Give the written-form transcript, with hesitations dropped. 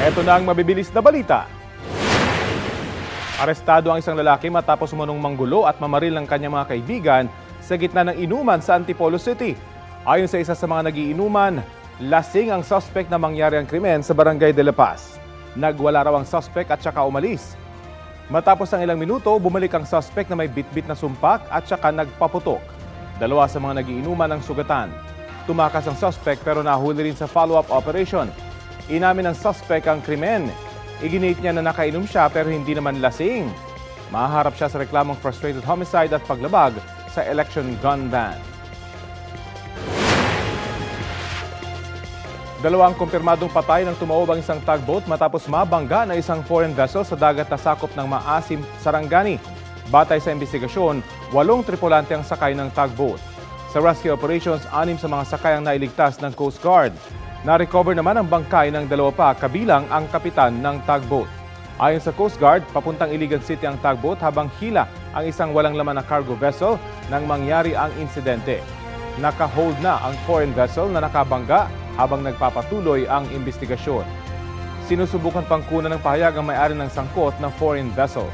Ito na ang mabibilis na balita. Arestado ang isang lalaki matapos umanong manggulo at mamaril ng kanyang mga kaibigan sa gitna ng inuman sa Antipolo City. Ayon sa isa sa mga nagiinuman, lasing ang suspect na mangyari ang krimen sa Barangay de la Paz. Nagwala raw ang suspect at saka umalis. Matapos ang ilang minuto, bumalik ang suspect na may bitbit na sumpak at saka nagpaputok. Dalawa sa mga nagiinuman ang sugatan. Tumakas ang suspect pero nahuli rin sa follow-up operation. Inamin ng suspect ang krimen. Iginit niya na nakainom siya pero hindi naman lasing. Mahaharap siya sa reklamong frustrated homicide at paglabag sa election gun ban. Dalawang kumpirmadong patay nang tumaob ang isang tugboat matapos mabangga na isang foreign vessel sa dagat na sakop ng Maasim, Sarangani. Batay sa investigasyon, 8 tripulante ang sakay ng tugboat. Sa rescue operations, 6 sa mga sakay ang nailigtas ng Coast Guard. Na-recover naman ang bangkay ng 2 pa kabilang ang kapitan ng tugboat. Ayon sa Coast Guard, papuntang Iligan City ang tugboat habang hila ang isang walang laman na cargo vessel nang mangyari ang insidente. Naka-hold na ang foreign vessel na nakabangga habang nagpapatuloy ang investigasyon. Sinusubukan pang kunan ng pahayag ang may-ari ng sangkot ng foreign vessel.